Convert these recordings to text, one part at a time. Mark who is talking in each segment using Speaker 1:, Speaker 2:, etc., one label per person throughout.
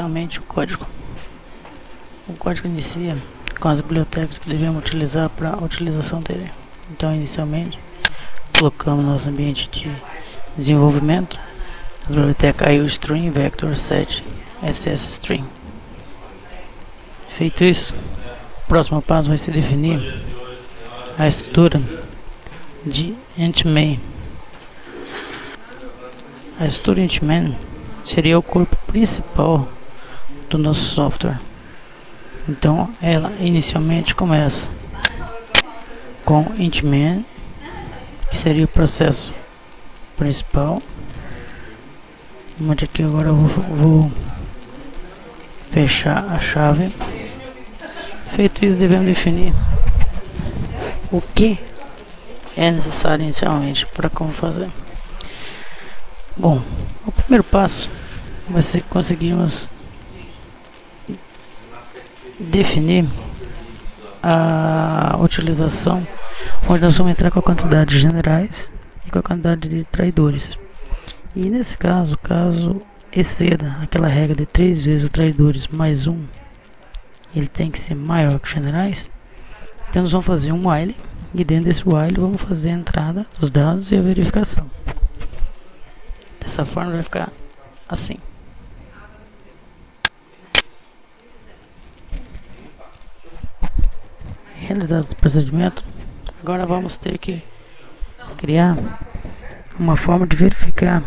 Speaker 1: Realmente o código inicia com as bibliotecas que devemos utilizar para a utilização dele. Então, inicialmente, colocamos nosso ambiente de desenvolvimento a biblioteca IOString vector set ssstring. Feito isso, o próximo passo vai ser definir a estrutura de int_main. A estrutura int_main seria o corpo principal do nosso software. Então ela inicialmente começa com int_main, que seria o processo principal. Onde aqui agora eu vou fechar a chave. Feito isso, devemos definir o que é necessário inicialmente para como fazer. Bom, o primeiro passo vai ser conseguirmos definir a utilização, onde nós vamos entrar com a quantidade de generais e com a quantidade de traidores. E nesse caso, caso exceda aquela regra de 3 vezes o traidores mais 1, ele tem que ser maior que generais. Então nós vamos fazer um while, e dentro desse while vamos fazer a entrada dos dados e a verificação. Dessa forma vai ficar assim. Realizado esse procedimento, agora vamos ter que criar uma forma de verificar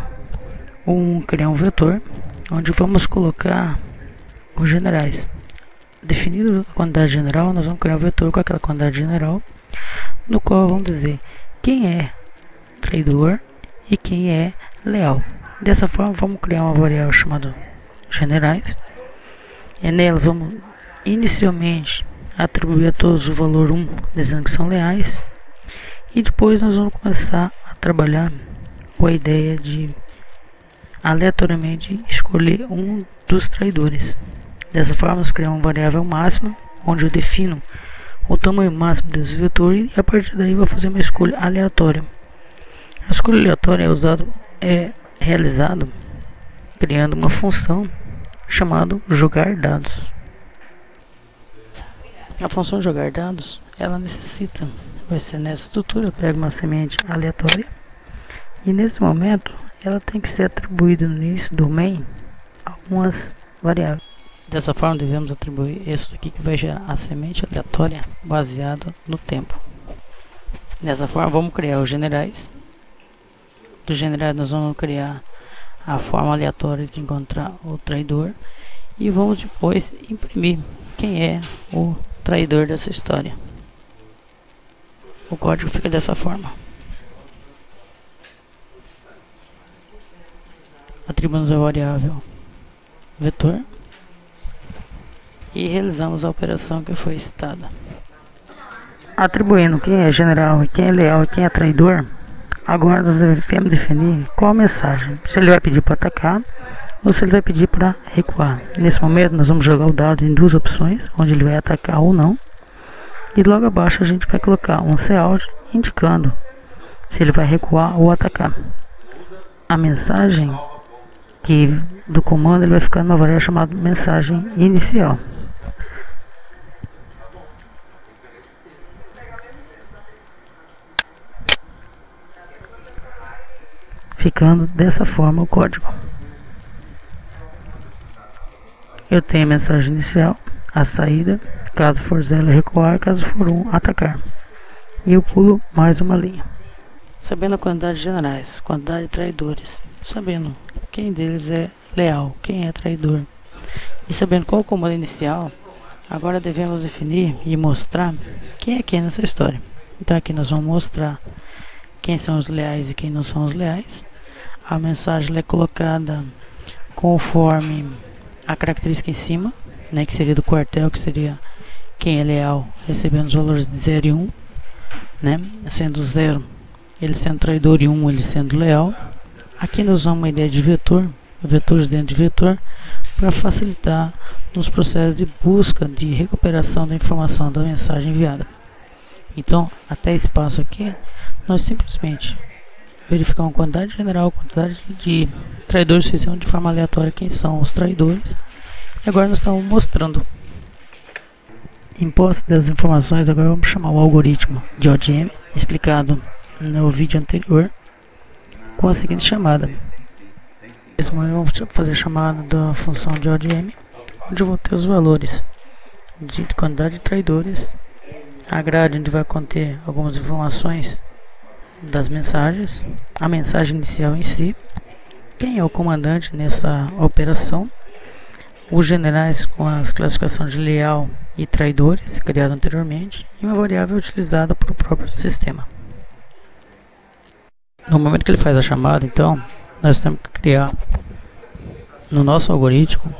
Speaker 1: criar um vetor onde vamos colocar os generais. Definido a quantidade general, nós vamos criar um vetor com aquela quantidade general, no qual vamos dizer quem é traidor e quem é leal. Dessa forma vamos criar uma variável chamada generais, e nela vamos inicialmente atribuir a todos o valor 1, dizendo que são leais, e depois nós vamos começar a trabalhar com a ideia de aleatoriamente escolher um dos traidores. Dessa forma nós criamos uma variável máxima, onde eu defino o tamanho máximo desse vetor, e a partir daí vou fazer uma escolha aleatória. A escolha aleatória é realizado criando uma função chamada jogar dados. A função jogar dados, ela vai ser nessa estrutura, eu pego uma semente aleatória, e nesse momento ela tem que ser atribuída no início do main algumas variáveis. Dessa forma devemos atribuir isso aqui que vai gerar a semente aleatória baseada no tempo. Dessa forma vamos criar os generais. Dos generais nós vamos criar a forma aleatória de encontrar o traidor, e vamos depois imprimir quem é o traidor dessa história. O código fica dessa forma. Atribuímos a variável vetor e realizamos a operação que foi citada. Atribuindo quem é general, quem é leal e quem é traidor, agora nós devemos definir qual a mensagem, se ele vai pedir para atacar ou se ele vai pedir para recuar. Nesse momento nós vamos jogar o dado em duas opções, onde ele vai atacar ou não, e logo abaixo a gente vai colocar um cout indicando se ele vai recuar ou atacar. A mensagem do comando ele vai ficar numa variável chamada mensagem inicial. Ficando dessa forma o código. Eu tenho a mensagem inicial, a saída, caso for 0 recuar, caso for 1 atacar. E eu pulo mais uma linha. Sabendo a quantidade de generais, quantidade de traidores, sabendo quem deles é leal, quem é traidor, e sabendo qual o comando inicial, agora devemos definir e mostrar quem é quem nessa história. Então aqui nós vamos mostrar quem são os leais e quem não são os leais. A mensagem é colocada conforme a característica em cima, né, que seria do quartel, que seria quem é leal, recebendo os valores de 0 e 1, né, sendo 0 ele sendo traidor e 1 ele sendo leal. Aqui nós usamos uma ideia de vetor, vetores dentro de vetor, para facilitar nos processos de busca, de recuperação da informação da mensagem enviada. Então, até esse passo aqui, nós simplesmente verificamos a quantidade general, quantidade de traidores, fizemos de forma aleatória quem são os traidores, E agora nós estamos mostrando. Em posse das informações, agora vamos chamar o algoritmo de ODM, explicado no vídeo anterior, com a seguinte chamada. Nesse momento vamos fazer a chamada da função de ODM, onde eu vou ter os valores de quantidade de traidores, a grade onde vai conter algumas informações das mensagens, a mensagem inicial em si, quem é o comandante nessa operação, os generais com as classificações de leal e traidores, criado anteriormente, e uma variável utilizada para o próprio sistema. No momento que ele faz a chamada, então, nós temos que criar no nosso algoritmo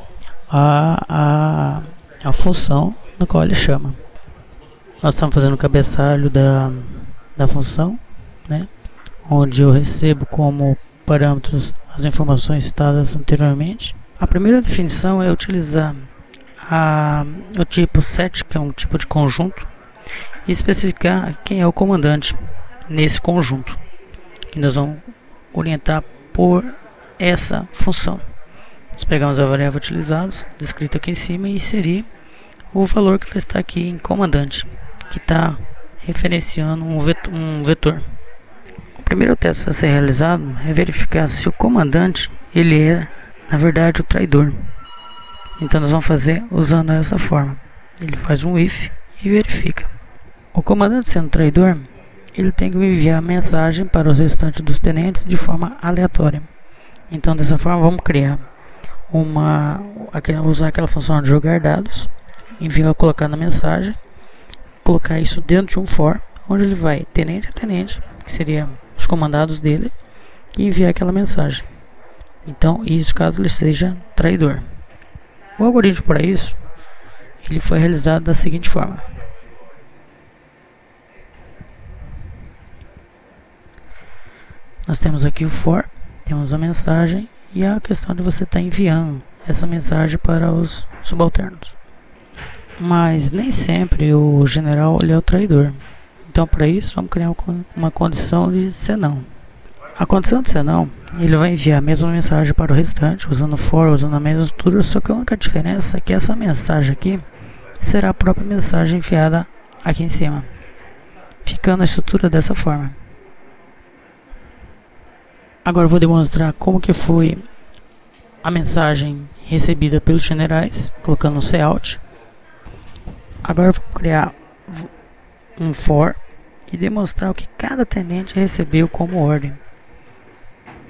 Speaker 1: a função na qual ele chama. Nós estamos fazendo o cabeçalho da função, né, onde eu recebo como parâmetros as informações citadas anteriormente. A primeira definição é utilizar o tipo set, que é um tipo de conjunto, e especificar quem é o comandante nesse conjunto, que nós vamos orientar por essa função. Nós pegamos a variável utilizados, descrita aqui em cima, e inserir o valor que vai estar aqui em comandante, que está referenciando um vetor. O primeiro teste a ser realizado é verificar se o comandante ele é na verdade o traidor. Então nós vamos fazer usando essa forma. Ele faz um if e verifica. O comandante sendo traidor, ele tem que enviar mensagem para os restantes dos tenentes de forma aleatória. Então dessa forma vamos criar usar aquela função de jogar dados, colocar na mensagem, colocar isso dentro de um for, onde ele vai tenente a tenente, que seria os comandados dele, e enviar aquela mensagem. Então isso caso ele seja traidor. O algoritmo para isso ele foi realizado da seguinte forma. Nós temos aqui o for, temos a mensagem e a questão de você estar enviando essa mensagem para os subalternos. Mas nem sempre o general ele é o traidor. Então para isso vamos criar uma condição de senão. A condição de senão, ele vai enviar a mesma mensagem para o restante, usando for, usando a mesma estrutura, só que a única diferença é que essa mensagem aqui será a própria mensagem enviada aqui em cima, ficando a estrutura dessa forma. Agora eu vou demonstrar como que foi a mensagem recebida pelos generais, colocando um cout. Agora eu vou criar um for e demonstrar o que cada tenente recebeu como ordem,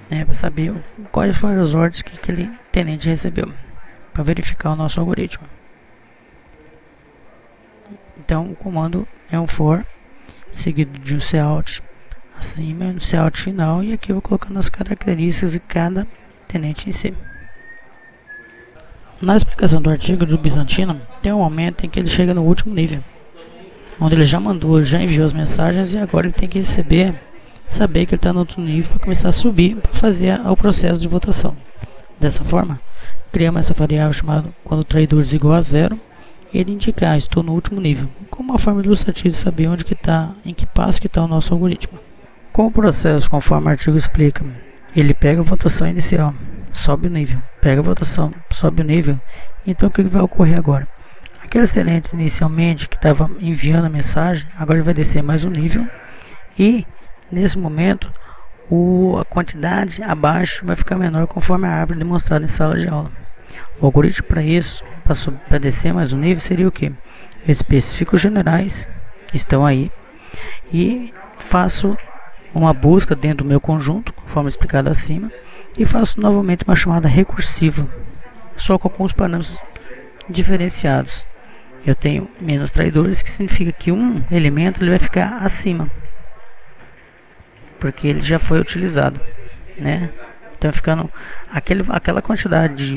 Speaker 1: para saber quais foram as ordens que aquele tenente recebeu, para verificar o nosso algoritmo. Então o comando é um for seguido de um cout acima e um cout final, e aqui eu vou colocando as características de cada tenente em si. Na explicação do artigo do Bizantino, tem um momento em que ele chega no último nível, onde ele já enviou as mensagens e agora ele tem que saber que ele está no outro nível para começar a subir para fazer o processo de votação. Dessa forma, criamos essa variável chamada quando o traidor é igual a 0, e ele indicar estou no último nível, como uma forma ilustrativa de saber onde que está, em que passo que está o nosso algoritmo. Com o processo, conforme o artigo explica, ele pega a votação inicial, sobe o nível, pega a votação, sobe o nível. Então o que vai ocorrer agora? Aqueles tenentes inicialmente que estava enviando a mensagem, agora ele vai descer mais um nível, e nesse momento a quantidade abaixo vai ficar menor conforme a árvore demonstrada em sala de aula. O algoritmo para isso, para descer mais um nível, seria o que? Eu especifico os generais que estão aí e faço uma busca dentro do meu conjunto, conforme explicado acima, e faço novamente uma chamada recursiva, só com alguns parâmetros diferenciados. Eu tenho menos traidores, que significa que um elemento ele vai ficar acima, porque ele já foi utilizado, né? Então ficando aquela quantidade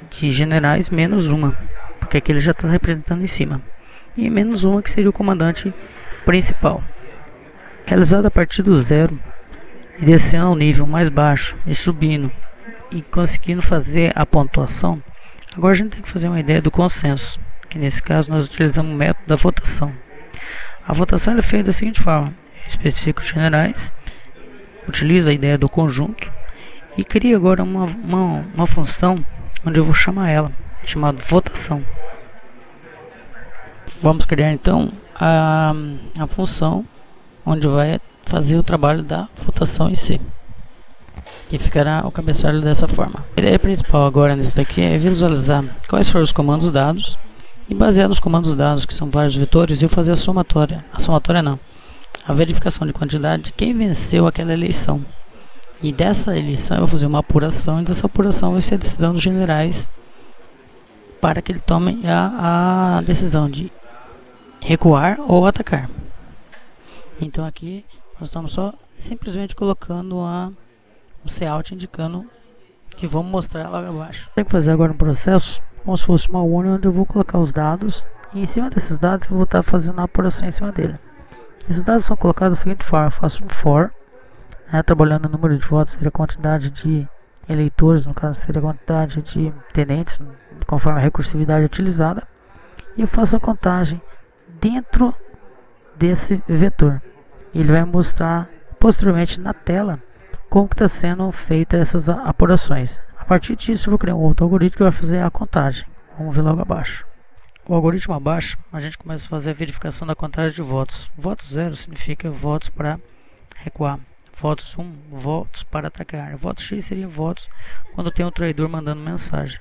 Speaker 1: de generais menos uma, porque aquele já está representando em cima, e menos uma que seria o comandante principal. Realizado a partir do 0 e descendo ao nível mais baixo e subindo e conseguindo fazer a pontuação. Agora a gente tem que fazer uma ideia do consenso, que nesse caso nós utilizamos o método da votação. A votação é feita da seguinte forma: especifica os generais, utiliza a ideia do conjunto e cria agora uma função onde eu vou chamar ela, chamada votação. Vamos criar então a função onde vai fazer o trabalho da votação em si, que ficará o cabeçalho dessa forma. A ideia principal agora nisso daqui é visualizar quais foram os comandos dados e, baseado nos comandos dados, que são vários vetores, eu fazer a somatória não, a verificação de quantidade de quem venceu aquela eleição. E dessa eleição eu vou fazer uma apuração, e dessa apuração vai ser a decisão dos generais para que ele tome a decisão de recuar ou atacar. Então aqui nós estamos só simplesmente colocando um layout indicando que vamos mostrar lá abaixo. Tem que fazer agora um processo como se fosse uma urna, onde eu vou colocar os dados e em cima desses dados eu vou estar fazendo a apuração em cima dele. Esses dados são colocados da seguinte forma: eu faço um for, né, trabalhando o número de votos, seria a quantidade de eleitores, no caso seria a quantidade de tenentes, conforme a recursividade utilizada, e eu faço a contagem dentro desse vetor. Ele vai mostrar posteriormente na tela como está sendo feita essas apurações. A partir disso eu vou criar um outro algoritmo que vai fazer a contagem. Vamos ver logo abaixo. O algoritmo abaixo, a gente começa a fazer a verificação da contagem de votos. Voto 0 significa votos para recuar. Votos 1, votos para atacar. Voto X seria votos quando tem um traidor mandando mensagem.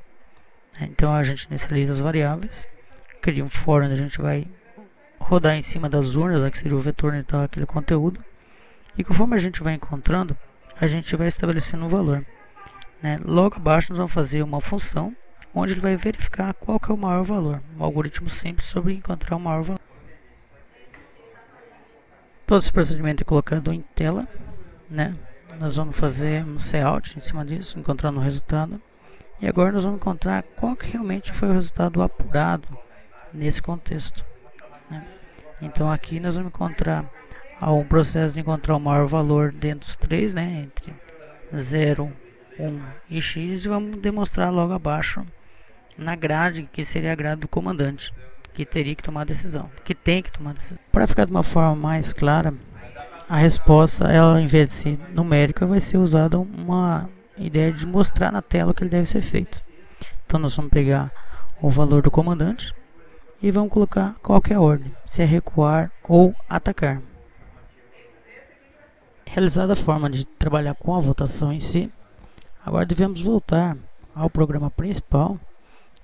Speaker 1: Então a gente inicializa as variáveis, cria um for onde a gente vai rodar em cima das urnas, que seria o vetor onde está aquele conteúdo. E conforme a gente vai encontrando, a gente vai estabelecendo um valor. Logo abaixo nós vamos fazer uma função onde ele vai verificar qual que é o maior valor. Um algoritmo simples sobre encontrar o maior valor. Todo esse procedimento é colocado em tela. Nós vamos fazer um layout em cima disso, encontrando o resultado. E agora nós vamos encontrar qual que realmente foi o resultado apurado nesse contexto. Então aqui nós vamos encontrar um processo de encontrar o maior valor dentro dos três, entre 0, 1 e x, e vamos demonstrar logo abaixo na grade, que seria a grade do comandante, que teria que tomar a decisão, que tem que tomar a decisão. Para ficar de uma forma mais clara, a resposta, ela em vez de ser numérica, vai ser usada uma ideia de mostrar na tela o que ele deve ser feito. Então nós vamos pegar o valor do comandante e vamos colocar qual que é a ordem, se é recuar ou atacar. Realizada a forma de trabalhar com a votação em si, agora devemos voltar ao programa principal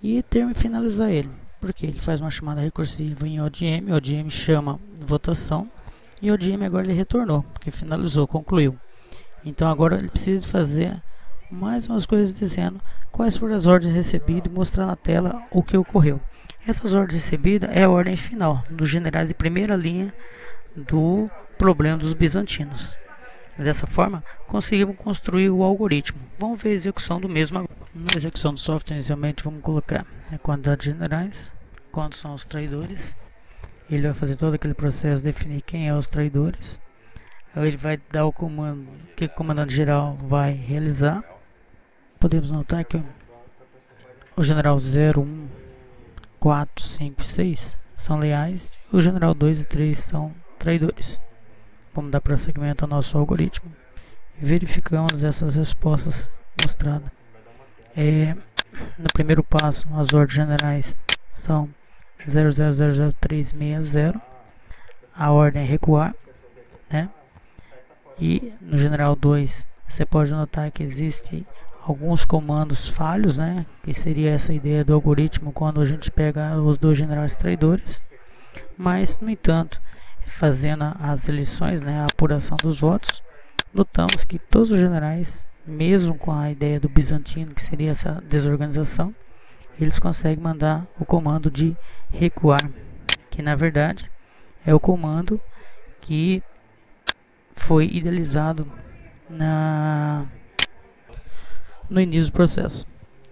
Speaker 1: e finalizar ele, porque ele faz uma chamada recursiva em ODM, o ODM chama votação, e o ODM agora ele retornou, porque finalizou, concluiu. Então agora ele precisa fazer mais umas coisas dizendo quais foram as ordens recebidas e mostrar na tela o que ocorreu. Essas ordens recebidas é a ordem final dos generais de primeira linha do problema dos bizantinos. Dessa forma, conseguimos construir o algoritmo. Vamos ver a execução do mesmo agora. Na execução do software, inicialmente, vamos colocar a quantidade de generais, quantos são os traidores. Ele vai fazer todo aquele processo, definir quem é os traidores. Ele vai dar o comando que o comandante geral vai realizar. Podemos notar que o general 0, 1, 4, 5 e 6 são leais. O general 2 e 3 são traidores. Vamos dar prosseguimento ao nosso algoritmo e verificamos essas respostas mostradas. No primeiro passo, as ordens generais são 00000360, a ordem é recuar, e no general 2 você pode notar que existe alguns comandos falhos, que seria essa ideia do algoritmo quando a gente pega os dois generais traidores, mas no entanto, fazendo as eleições, a apuração dos votos, notamos que todos os generais, mesmo com a ideia do bizantino, que seria essa desorganização, eles conseguem mandar o comando de recuar, que na verdade é o comando que foi idealizado no início do processo.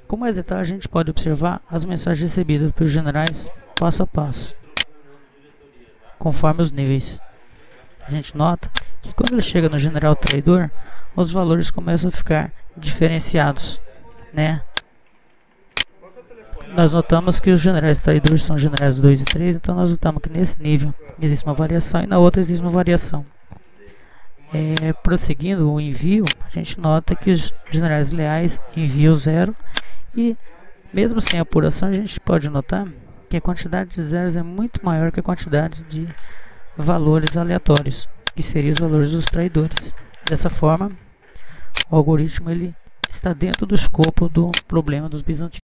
Speaker 1: Com mais detalhes, a gente pode observar as mensagens recebidas pelos generais passo a passo, conforme os níveis. A gente nota que quando ele chega no general traidor, os valores começam a ficar diferenciados, Nós notamos que os generais traidores são generais 2 e 3, então nós notamos que nesse nível existe uma variação e na outra existe uma variação. Prosseguindo o envio, a gente nota que os generais leais enviam 0 E mesmo sem apuração, a gente pode notar que a quantidade de zeros é muito maior que a quantidade de valores aleatórios, que seriam os valores dos traidores. Dessa forma, o algoritmo ele está dentro do escopo do problema dos bizantinos.